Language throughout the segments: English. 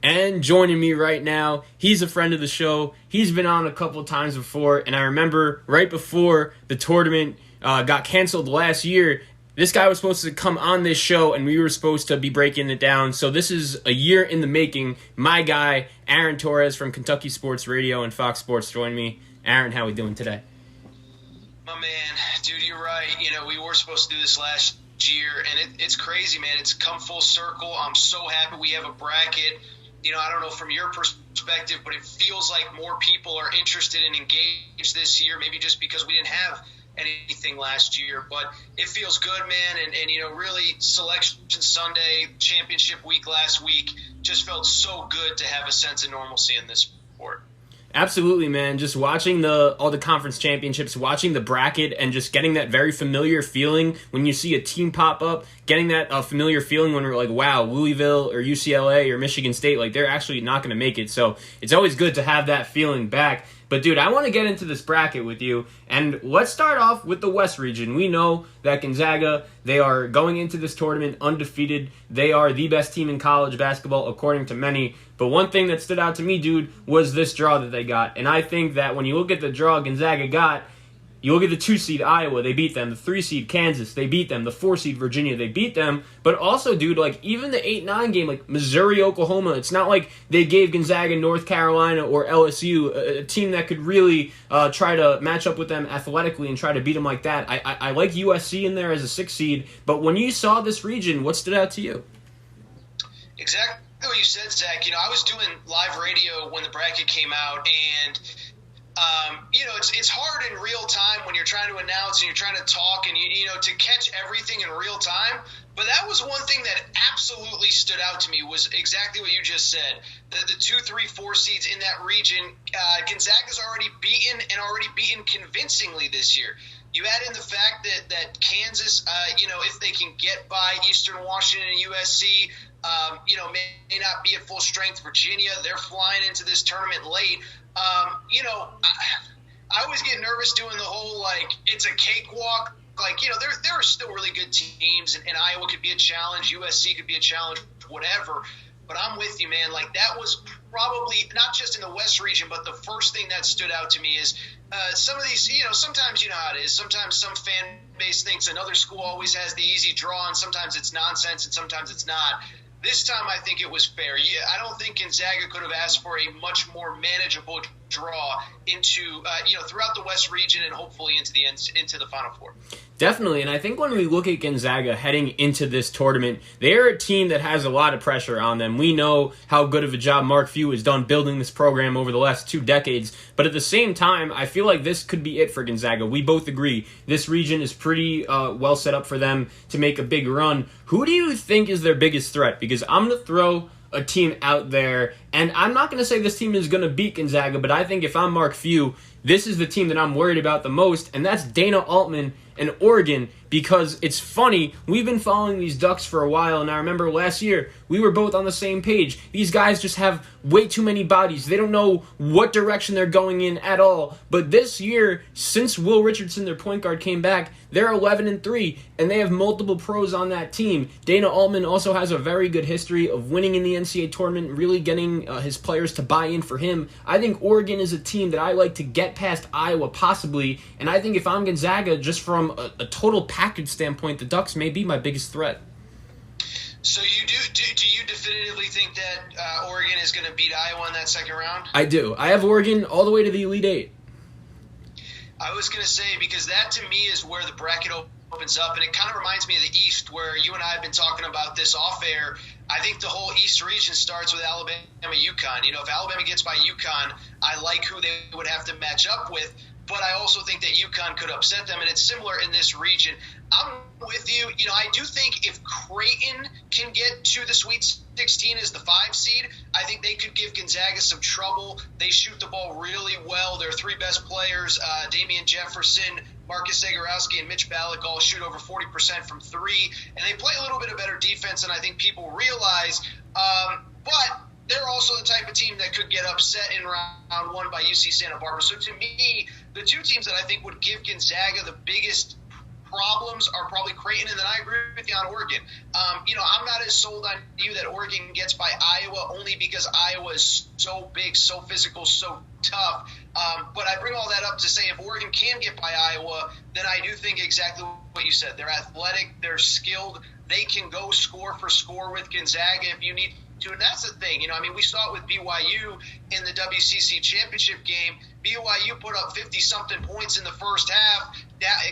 And joining me right now, he's a friend of the show. He's been on a couple times before, and I remember right before the tournament got canceled last year, this guy was supposed to come on this show, and we were supposed to be breaking it down. So this is a year in the making. My guy, Aaron Torres from Kentucky Sports Radio and Fox Sports, joined me. Aaron, how we doing today? My man, dude, you're right. We were supposed to do this last year, and it's crazy, man. It's come full circle. I'm so happy we have a bracket. I don't know from your perspective, but it feels like more people are interested and engaged this year, maybe just because we didn't have anything last year. But it feels good, man, and really Selection Sunday, championship week last week, just felt so good to have a sense of normalcy in this sport. Absolutely, man. Just watching all the conference championships, watching the bracket, and just getting that very familiar feeling when you see a team pop up, getting that familiar feeling when we're like, wow, Louisville or UCLA or Michigan State, like they're actually not going to make it. So it's always good to have that feeling back. But, dude, I want to get into this bracket with you, and let's start off with the West region. We know that Gonzaga, they are going into this tournament undefeated. They are the best team in college basketball, according to many. But one thing that stood out to me, dude, was this draw that they got. And I think that when you look at the draw Gonzaga got, you look at the 2-seed Iowa, they beat them. The 3-seed Kansas, they beat them. The 4-seed Virginia, they beat them. But also, dude, like even the 8-9 game, like Missouri, Oklahoma, it's not like they gave Gonzaga North Carolina or LSU, a team that could really try to match up with them athletically and try to beat them like that. I like USC in there as a 6-seed. But when you saw this region, what stood out to you? Exactly what you said, Zach. I was doing live radio when the bracket came out, and it's hard in real time when you're trying to announce and you're trying to talk and to catch everything in real time. But that was one thing that absolutely stood out to me was exactly what you just said. The 2, 3, 4 seeds in that region, Gonzaga's already beaten convincingly this year. You add in the fact that Kansas, if they can get by Eastern Washington and USC, may not be at full strength. Virginia, they're flying into this tournament late. I always get nervous doing the whole, like, it's a cakewalk. Like, there are still really good teams, and Iowa could be a challenge, USC could be a challenge, whatever. But I'm with you, man. Like, that was probably not just in the West region, but the first thing that stood out to me is some of these, sometimes you know how it is. Sometimes some fan base thinks another school always has the easy draw, and sometimes it's nonsense, and sometimes it's not. This time, I think it was fair. Yeah, I don't think Gonzaga could have asked for a much more manageable draw into, throughout the West region and hopefully into the Final Four. Definitely, and I think when we look at Gonzaga heading into this tournament, they're a team that has a lot of pressure on them. We know how good of a job Mark Few has done building this program over the last 2 decades, but at the same time, I feel like this could be it for Gonzaga. We both agree this region is pretty well set up for them to make a big run. Who do you think is their biggest threat? Because I'm going to throw a team out there, and I'm not going to say this team is going to beat Gonzaga, but I think if I'm Mark Few, this is the team that I'm worried about the most, and that's Dana Altman and Oregon, because it's funny, we've been following these Ducks for a while, and I remember last year, we were both on the same page. These guys just have way too many bodies. They don't know what direction they're going in at all. But this year, since Will Richardson, their point guard, came back, they're 11-3, and they have multiple pros on that team. Dana Altman also has a very good history of winning in the NCAA Tournament, really getting his players to buy in for him. I think Oregon is a team that I like to get past Iowa, possibly, and I think if I'm Gonzaga, just from a total package standpoint, the Ducks may be my biggest threat. So you do you definitively think that Oregon is going to beat Iowa in that second round? I do. I have Oregon all the way to the Elite Eight. I was going to say, because that to me is where the bracket opens up, and it kind of reminds me of the East, where you and I have been talking about this off air. I think the whole East region starts with Alabama, UConn. If Alabama gets by UConn, I like who they would have to match up with. But I also think that UConn could upset them, and it's similar in this region. I'm with you. I do think if Creighton can get to the Sweet 16 as the 5 seed, I think they could give Gonzaga some trouble. They shoot the ball really well. Their 3 best players, Damian Jefferson, Marcus Zagorowski, and Mitch Ballack, all shoot over 40% from 3, and they play a little bit of better defense than I think people realize. But they're also the type of team that could get upset in round 1 by UC Santa Barbara. So to me, the 2 teams that I think would give Gonzaga the biggest problems are probably Creighton, and then I agree with you on Oregon. I'm not as sold on you that Oregon gets by Iowa only because Iowa is so big, so physical, so tough. But I bring all that up to say if Oregon can get by Iowa, then I do think exactly what you said. They're athletic, they're skilled, they can go score for score with Gonzaga if you need to. And that's the thing. We saw it with BYU in the WCC championship game. BYU put up 50-something points in the first half.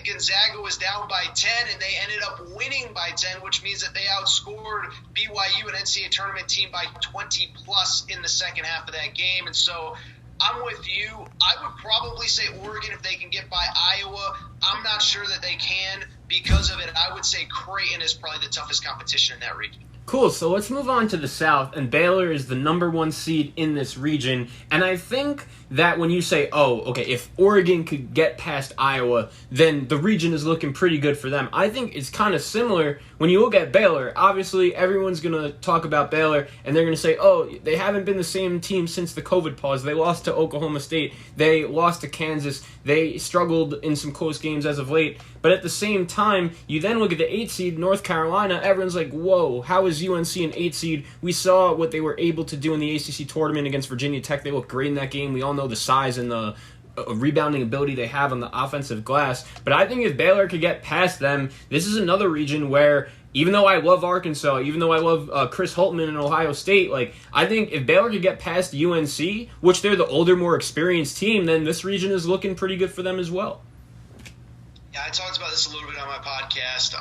Gonzaga was down by 10, and they ended up winning by 10, which means that they outscored BYU, an NCAA tournament team, by 20-plus in the second half of that game. And so I'm with you. I would probably say Oregon if they can get by Iowa. I'm not sure that they can because of it. I would say Creighton is probably the toughest competition in that region. Cool, so let's move on to the South, and Baylor is the number 1 seed in this region, and I think that when you say, if Oregon could get past Iowa, then the region is looking pretty good for them. I think it's kind of similar when you look at Baylor. Obviously, everyone's going to talk about Baylor, and they're going to say, they haven't been the same team since the COVID pause. They lost to Oklahoma State. They lost to Kansas. They struggled in some close games as of late. But at the same time, you then look at the 8 seed, North Carolina. Everyone's like, whoa, how is UNC an 8 seed? We saw what they were able to do in the ACC tournament against Virginia Tech. They looked great in that game. We all know the size and the rebounding ability they have on the offensive glass. But I think if Baylor could get past them, this is another region where, even though I love Arkansas, even though I love Chris Holtman and Ohio State, I think if Baylor could get past UNC, which they're the older, more experienced team, then this region is looking pretty good for them as well. Yeah, I talked about this a little bit on my podcast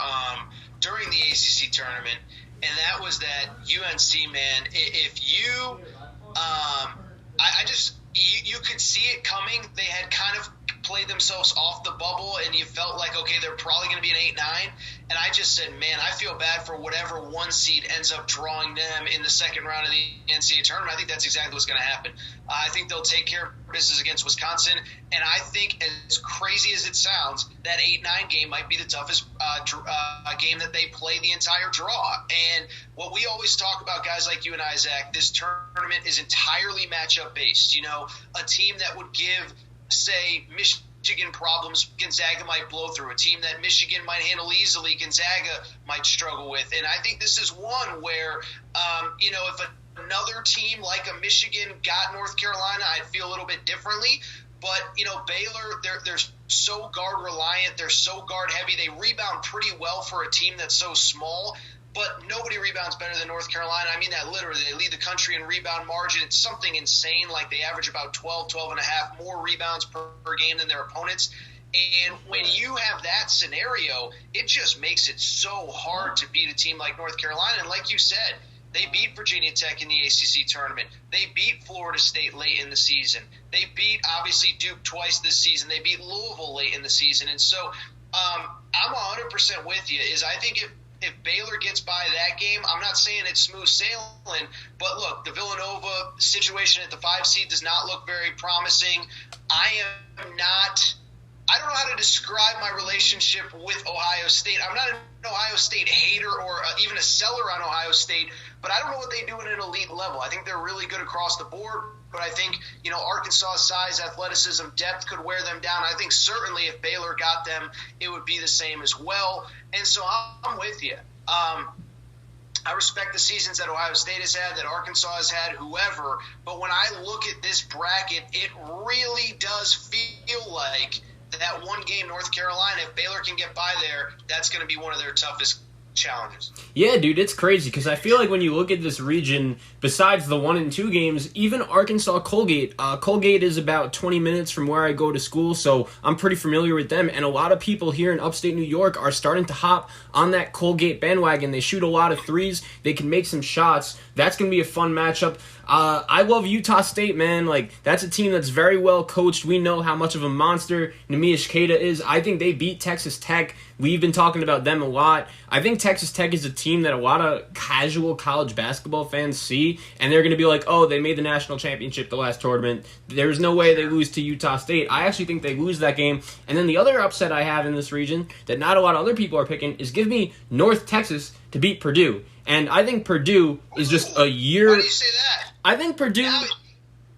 during the ACC tournament, and that was that UNC, man, if you you could see it coming. They had kind of played themselves off the bubble, and you felt like, okay, they're probably going to be an 8-9. And I just said, man, I feel bad for whatever 1 seed ends up drawing them in the second round of the NCAA tournament. I think that's exactly what's going to happen. I think they'll take care of business against Wisconsin. And I think, as crazy as it sounds, that 8-9 game might be the toughest game that they play the entire draw. And what we always talk about, guys like you and I, Zach, this tournament is entirely matchup based. A team that would give, say, Michigan problems, Gonzaga might blow through. A team that Michigan might handle easily, Gonzaga might struggle with. And I think this is one where, if another team like a Michigan got North Carolina, I'd feel a little bit differently. But, Baylor, they're so guard reliant. They're so guard heavy. They rebound pretty well for a team that's so small. But nobody rebounds better than North Carolina. I mean that literally. They lead the country in rebound margin. It's something insane. They average about 12 and a half more rebounds per game than their opponents. And when you have that scenario, it just makes it so hard to beat a team like North Carolina. And like you said, they beat Virginia Tech in the ACC tournament. They beat Florida State late in the season. They beat, obviously, Duke twice this season. They beat Louisville late in the season. And so I'm 100% with you. I think if Baylor gets by that game, I'm not saying it's smooth sailing, but look, the Villanova situation at the 5 seed does not look very promising. I don't know how to describe my relationship with Ohio State. I'm not an Ohio State hater or even a seller on Ohio State, but I don't know what they do at an elite level. I think they're really good across the board, but I think, Arkansas' size, athleticism, depth could wear them down. I think certainly if Baylor got them, it would be the same as well. And so I'm with you. I respect the seasons that Ohio State has had, that Arkansas has had, whoever. But when I look at this bracket, it really does feel like that one game, North Carolina, if Baylor can get by there, that's going to be one of their toughest challenges. Yeah, dude, it's crazy because I feel like when you look at this region, besides the 1 and 2 games, even Arkansas Colgate is about 20 minutes from where I go to school, so I'm pretty familiar with them, and a lot of people here in upstate New York are starting to hop on that Colgate bandwagon. They shoot a lot of threes. They can make some shots. That's going to be a fun matchup. I love Utah State, man. That's a team that's very well coached. We know how much of a monster Neemias Queta is. I think they beat Texas Tech. We've been talking about them a lot. I think Texas Tech is a team that a lot of casual college basketball fans see, and they're going to be like, oh, they made the national championship the last tournament. There's no way they lose to Utah State. I actually think they lose that game. And then the other upset I have in this region that not a lot of other people are picking is give me North Texas to beat Purdue. And I think Purdue is just a year. Why do you say that? I think Purdue.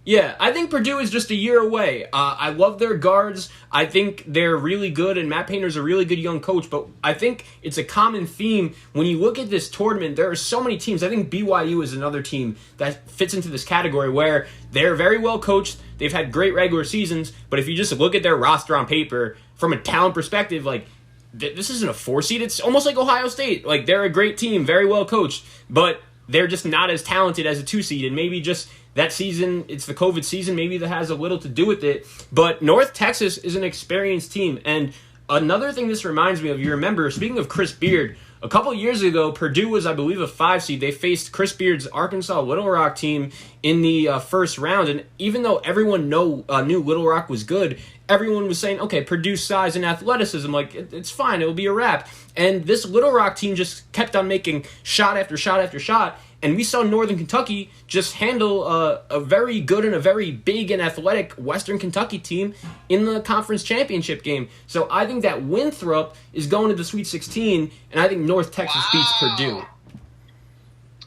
Yeah, I think Purdue is just a year away. I love their guards. I think they're really good, and Matt Painter's a really good young coach. But I think it's a common theme when you look at this tournament. There are so many teams. I think BYU is another team that fits into this category where they're very well coached. They've had great regular seasons, but if you just look at their roster on paper from a talent perspective, like this isn't a 4 seed. It's almost like Ohio State. Like they're a great team, very well coached, but they're just not as talented as a 2 seed, and maybe just that season, it's the COVID season, maybe that has a little to do with it. But North Texas is an experienced team. And another thing this reminds me of, you remember, speaking of Chris Beard, a couple years ago, Purdue was, I believe, a 5 seed. They faced Chris Beard's Arkansas Little Rock team in the first round. And even though everyone knew Little Rock was good, everyone was saying, okay, Purdue's size and athleticism, like, it's fine, it'll be a wrap. And this Little Rock team just kept on making shot after shot after shot. And we saw Northern Kentucky just handle a very good and a very big and athletic Western Kentucky team in the conference championship game. So I think that Winthrop is going to the Sweet 16, and I think North Texas beats Purdue.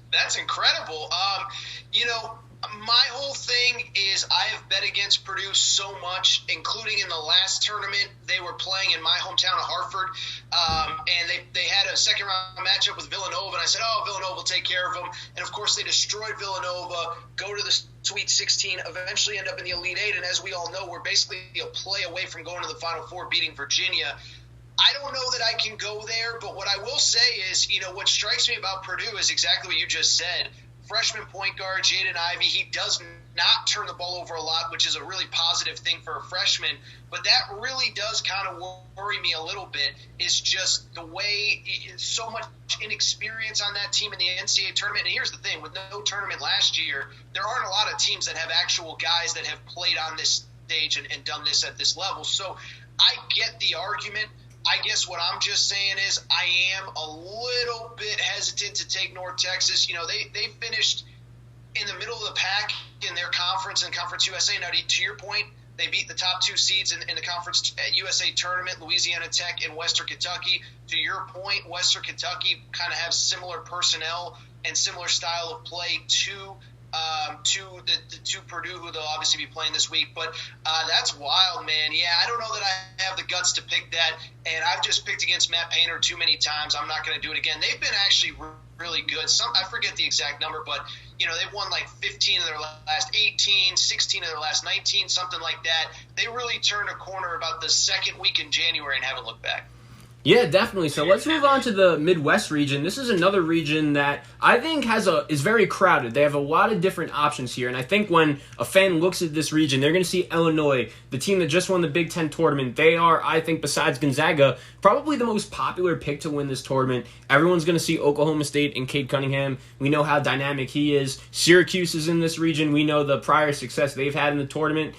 That's incredible. My whole thing is I have bet against Purdue so much, including in the last tournament. They were playing in my hometown of Hartford, and they had a second-round matchup with Villanova, and I said, Villanova will take care of them. And, of course, they destroyed Villanova, go to the Sweet 16, eventually end up in the Elite Eight, and as we all know, we're basically a play away from going to the Final Four, beating Virginia. I don't know that I can go there, but what I will say is, what strikes me about Purdue is exactly what you just said. Freshman point guard Jaden Ivey, he does not turn the ball over a lot, which is a really positive thing for a freshman. But that really does kind of worry me a little bit, is just the way so much inexperience on that team in the NCAA tournament. And here's the thing, with no tournament last year, there aren't a lot of teams that have actual guys that have played on this stage and done this at this level. So I get the argument. I guess what I'm just saying is I am a little bit hesitant to take North Texas. They finished in the middle of the pack in their conference, in Conference USA. Now, to your point, they beat the top 2 seeds in the Conference USA tournament, Louisiana Tech and Western Kentucky. To your point, Western Kentucky kind of have similar personnel and similar style of play to Purdue, who they'll obviously be playing this week. But that's wild, man. Yeah, I don't know that I have the guts to pick that, and I've just picked against Matt Painter too many times. I'm not going to do it again. They've been actually really good. I forget the exact number, but they've won like 15 of their last 18, 16 of their last 19, something like that. They really turned a corner about the second week in January and haven't looked back. Yeah, definitely. So let's move on to the Midwest region. This is another region that I think is very crowded. They have a lot of different options here, and I think when a fan looks at this region, they're going to see Illinois, the team that just won the Big Ten tournament. They are, I think, besides Gonzaga, probably the most popular pick to win this tournament. Everyone's going to see Oklahoma State and Cade Cunningham. We know how dynamic he is. Syracuse is in this region. We know the prior success they've had in the tournament.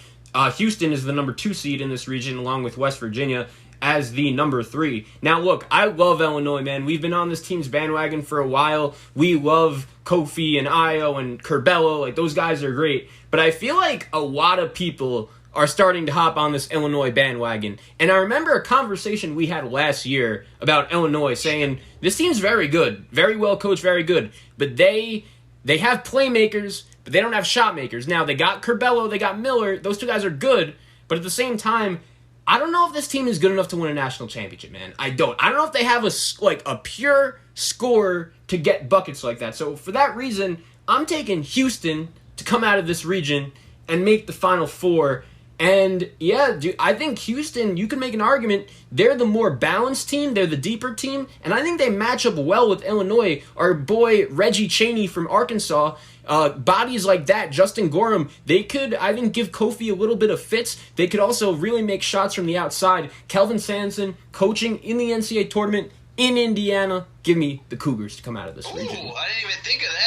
Houston is the number 2 seed in this region, along with West Virginia as the number 3. Now, look, I love Illinois, man. We've been on this team's bandwagon for a while. We love Kofi and Io and Curbelo. Like, those guys are great. But I feel like a lot of people are starting to hop on this Illinois bandwagon. And I remember a conversation we had last year about Illinois saying, this team's very good, very well coached, very good. But they have playmakers, but they don't have shot makers. Now, they got Curbelo, they got Miller. Those 2 guys are good. But at the same time, I don't know if this team is good enough to win a national championship, man. I don't know if they have a pure scorer to get buckets like that. So for that reason, I'm taking Houston to come out of this region and make the Final Four. And yeah, dude, I think Houston, you can make an argument, they're the more balanced team, they're the deeper team, and I think they match up well with Illinois. Our boy Reggie Chaney from Arkansas, bodies like that, Justin Gorham, they could, I think, give Kofi a little bit of fits. They could also really make shots from the outside. Kelvin Sampson coaching in the NCAA tournament in Indiana. Give me the Cougars to come out of this region. I didn't even think of that.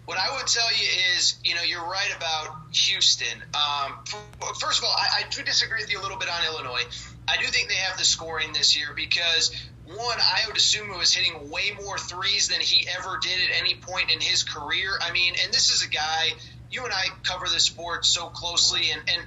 What I would tell you is, you're right about Houston. First of all, I do disagree with you a little bit on Illinois. I do think they have the scoring this year because, one, Io DeSumo is hitting way more threes than he ever did at any point in his career. I mean, and this is a guy, you and I cover this sport so closely, and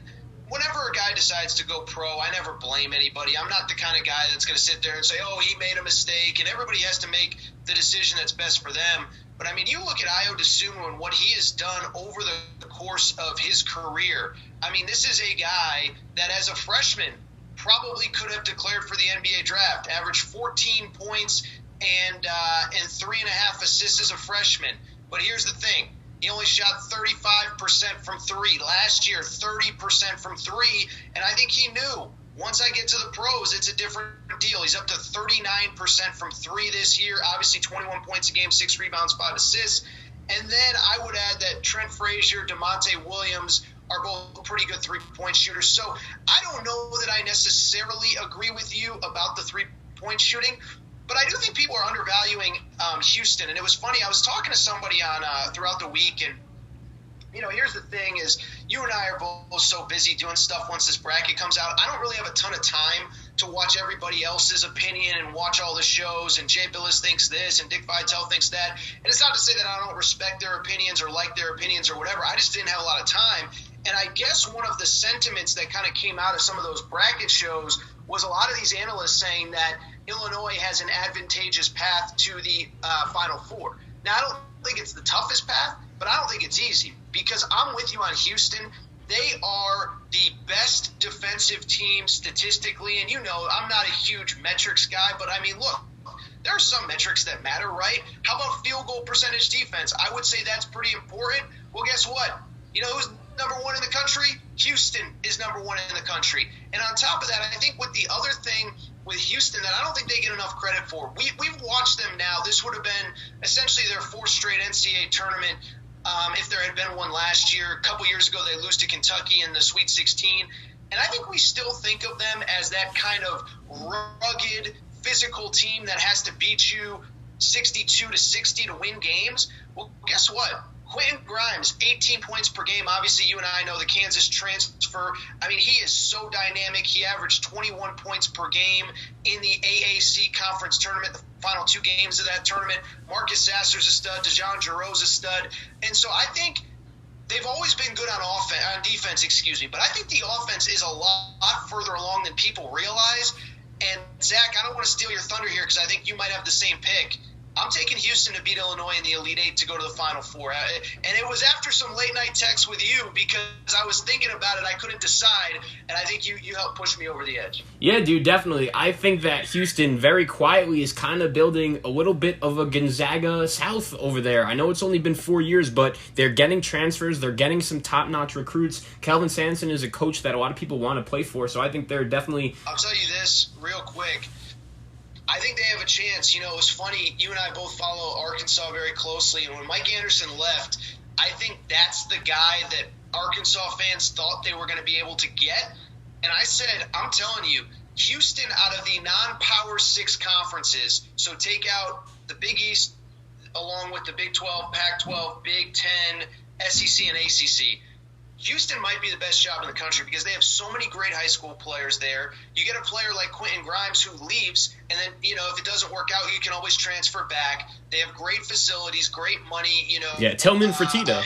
whenever a guy decides to go pro, I never blame anybody. I'm not the kind of guy that's going to sit there and say, oh, he made a mistake, and everybody has to make the decision that's best for them. But, I mean, you look at Io DeSumo and what he has done over the course of his career. I mean, this is a guy that as a freshman probably could have declared for the NBA draft, averaged 14 points and 3.5 assists as a freshman. But here's the thing. He only shot 35% from three. Last year, 30% from three. And I think he knew, once I get to the pros, it's a different deal. He's up to 39% from three this year. Obviously, 21 points a game, 6 rebounds, 5 assists. And then I would add that Trent Frazier, DeMonte Williams are both pretty good three-point shooters. So I don't know that I necessarily agree with you about the three-point shooting, but I do think people are undervaluing Houston. And it was funny, I was talking to somebody on throughout the week, and here's the thing is you and I are both so busy doing stuff once this bracket comes out. I don't really have a ton of time to watch everybody else's opinion and watch all the shows, and Jay Billis thinks this and Dick Vitale thinks that. And it's not to say that I don't respect their opinions or like their opinions or whatever. I just didn't have a lot of time. And I guess one of the sentiments that kind of came out of some of those bracket shows was a lot of these analysts saying that Illinois has an advantageous path to the Final Four. Now, I don't think it's the toughest path, but I don't think it's easy, because I'm with you on Houston. They are the best defensive team statistically, and I'm not a huge metrics guy, but I mean, look, there are some metrics that matter, right? How about field goal percentage defense? I would say that's pretty important. Well, guess what? Who's number one in the country? Houston is number one in the country. And on top of that, I think with the other thing with Houston that I don't think they get enough credit for, we've watched them now. This would have been essentially their 4th straight NCAA tournament. If there had been one last year. A couple years ago, they lose to Kentucky in the Sweet 16. And I think we still think of them as that kind of rugged, physical team that has to beat you 62-60 to win games. Well, guess what? Quentin Grimes, 18 points per game. Obviously, you and I know the Kansas transfer. I mean, he is so dynamic. He averaged 21 points per game in the AAC conference tournament, the final 2 games of that tournament. Marcus Sasser's a stud. DeJon Jarreau's a stud. And so I think they've always been good on defense, but I think the offense is a lot further along than people realize. And, Zach, I don't want to steal your thunder here because I think you might have the same pick. I'm taking Houston to beat Illinois in the Elite Eight to go to the Final Four. And it was after some late-night texts with you because I was thinking about it. I couldn't decide, and I think you helped push me over the edge. Yeah, dude, definitely. I think that Houston very quietly is kind of building a little bit of a Gonzaga South over there. I know it's only been 4 years, but they're getting transfers. They're getting some top-notch recruits. Kelvin Sampson is a coach that a lot of people want to play for, so I think they're definitely... I'll tell you this real quick. I think they have a chance. It was funny. You and I both follow Arkansas very closely. And when Mike Anderson left, I think that's the guy that Arkansas fans thought they were going to be able to get. And I said, I'm telling you, Houston out of the non-Power 6 conferences, so take out the Big East along with the Big 12, Pac-12, Big 10, SEC, and ACC, Houston might be the best job in the country because they have so many great high school players there. You get a player like Quentin Grimes who leaves, and then, if it doesn't work out, you can always transfer back. They have great facilities, great money, Yeah, Tillman Fertitta.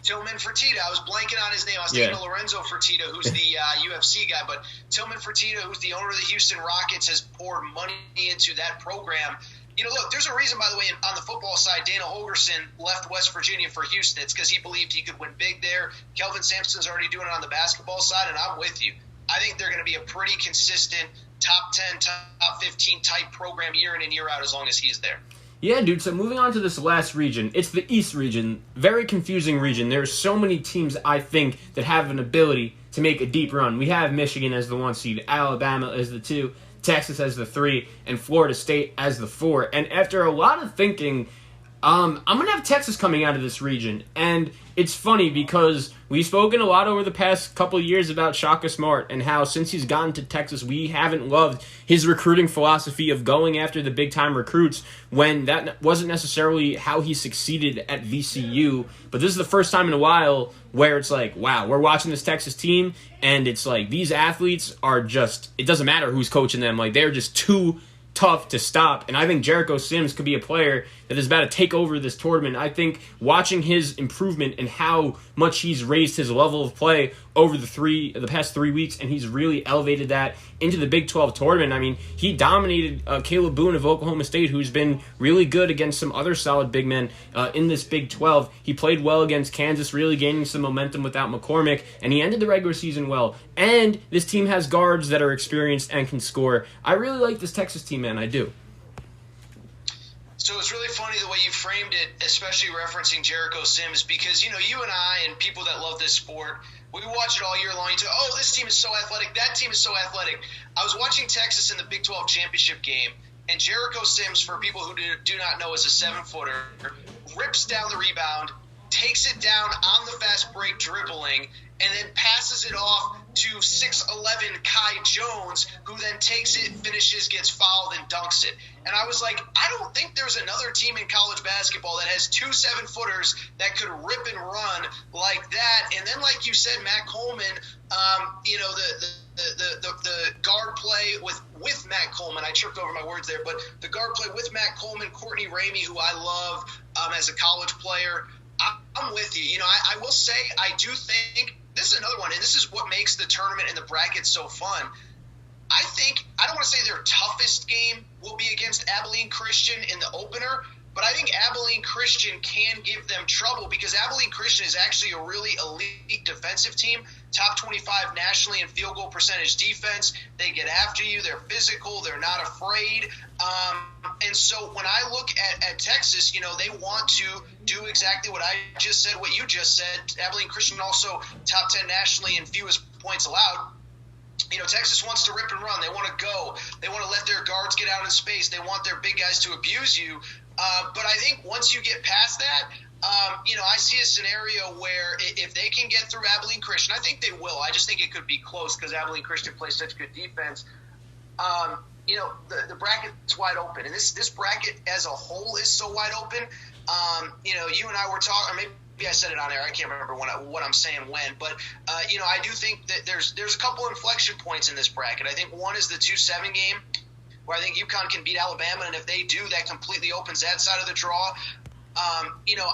Tillman Fertitta. I was blanking on his name. I was thinking of Lorenzo Fertitta, who's the UFC guy. But Tillman Fertitta, who's the owner of the Houston Rockets, has poured money into that program. Look, there's a reason, by the way, on the football side, Dana Holgerson left West Virginia for Houston. It's because he believed he could win big there. Kelvin Sampson's already doing it on the basketball side, and I'm with you. I think they're going to be a pretty consistent top 10, top 15 type program year in and year out as long as he's there. Yeah, dude, so moving on to this last region, it's the East region. Very confusing region. There's so many teams, I think, that have an ability to make a deep run. We have Michigan as the 1 seed, Alabama as the 2, Texas as the 3, and Florida State as the 4. And after a lot of thinking, I'm going to have Texas coming out of this region. And it's funny because we've spoken a lot over the past couple of years about Shaka Smart and how since he's gotten to Texas, we haven't loved his recruiting philosophy of going after the big-time recruits when that wasn't necessarily how he succeeded at VCU. But this is the first time in a while where it's like, wow, we're watching this Texas team, and it's like these athletes are just, it doesn't matter who's coaching them. Like, they're just too tough to stop, and I think Jericho Sims could be a player that is about to take over this tournament. I think watching his improvement and how much he's raised his level of play over the past 3 weeks, and he's really elevated that into the Big 12 tournament. I mean, he dominated Caleb Boone of Oklahoma State, who's been really good against some other solid big men in this Big 12. He played well against Kansas, really gaining some momentum without McCormick, and he ended the regular season well. And this team has guards that are experienced and can score. I really like this Texas team, man. I do. So it's really funny the way you framed it, especially referencing Jericho Sims, because, you and I and people that love this sport, we watch it all year long. You say, oh, this team is so athletic, that team is so athletic. I was watching Texas in the Big 12 championship game, and Jericho Sims, for people who do not know, is a 7-footer, rips down the rebound, takes it down on the fast break dribbling, and then passes it off to 6'11" Kai Jones, who then takes it, finishes, gets fouled, and dunks it. And I was like, I don't think there's another team in college basketball that has 2 7-footers that could rip and run like that. And then, like you said, Matt Coleman, the guard play with Matt Coleman, I tripped over my words there, but the guard play with Matt Coleman, Courtney Ramey, who I love as a college player, I'm with you. I will say I do think this is another one, and this is what makes the tournament and the bracket so fun. I don't want to say their toughest game will be against Abilene Christian in the opener, but I think Abilene Christian can give them trouble because Abilene Christian is actually a really elite defensive team, top 25 nationally in field goal percentage defense. They get after you. They're physical. They're not afraid. And so when I look at Texas, they want to do exactly what I just said, what you just said. Abilene Christian also top 10 nationally in fewest points allowed. Texas wants to rip and run. They want to go. They want to let their guards get out in space. They want their big guys to abuse you. But I think once you get past that, I see a scenario where if they can get through Abilene Christian, I think they will. I just think it could be close because Abilene Christian plays such good defense. The bracket's wide open. And this bracket as a whole is so wide open. You and I were talking, or maybe I said it on air. I can't remember what I'm saying when. But, I do think that there's a couple inflection points in this bracket. I think one is the 2-7 game where I think UConn can beat Alabama. And if they do, that completely opens that side of the draw.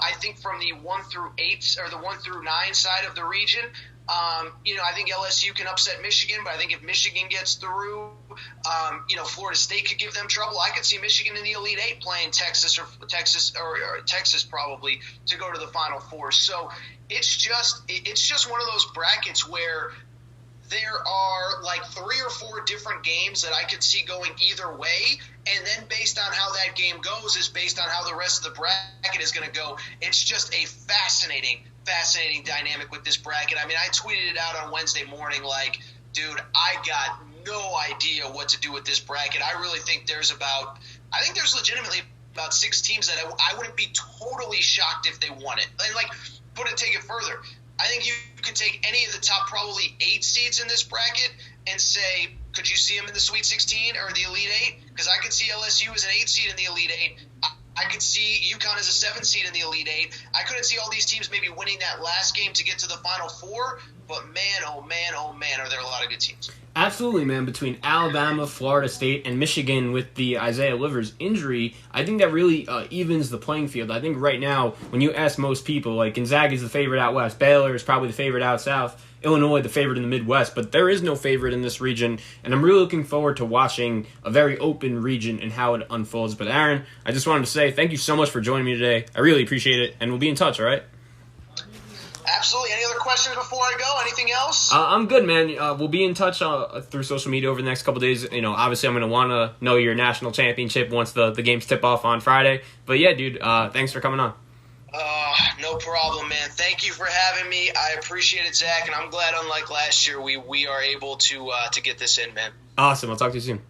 I think from the 1 through 8 or the 1 through 9 side of the region, I think LSU can upset Michigan, but I think if Michigan gets through, Florida State could give them trouble. I could see Michigan in the Elite Eight playing Texas or Texas probably to go to the Final Four. So it's just one of those brackets where there are like 3 or 4 different games that I could see going either way, and then based on how that game goes is based on how the rest of the bracket is going to go. It's just a fascinating dynamic with this bracket. I mean, I tweeted it out on Wednesday morning like, dude, I got no idea what to do with this bracket. I really think there's legitimately about 6 teams that I wouldn't be totally shocked if they won it. And take it further. I think you could take any of the top probably 8 seeds in this bracket and say, could you see them in the Sweet 16 or the Elite 8? Because I could see LSU as an 8 seed in the Elite 8. I could see UConn as a 7 seed in the Elite 8. I couldn't see all these teams maybe winning that last game to get to the Final Four. But man, oh man, are there a lot of good teams. Absolutely, man. Between Alabama, Florida State, and Michigan with the Isaiah Livers injury, I think that really evens the playing field. I think right now, when you ask most people, like Gonzaga is the favorite out west, Baylor is probably the favorite out south, Illinois the favorite in the Midwest, but there is no favorite in this region, and I'm really looking forward to watching a very open region and how it unfolds. But Aaron, I just wanted to say thank you so much for joining me today. I really appreciate it, and we'll be in touch, all right? Absolutely. Any other questions before I go? Anything else? I'm good, man. We'll be in touch through social media over the next couple days. Obviously, I'm going to want to know your national championship once the games tip off on Friday. But yeah, dude, thanks for coming on. No problem, man. Thank you for having me. I appreciate it, Zach, and I'm glad, unlike last year, we are able to get this in, man. Awesome. I'll talk to you soon.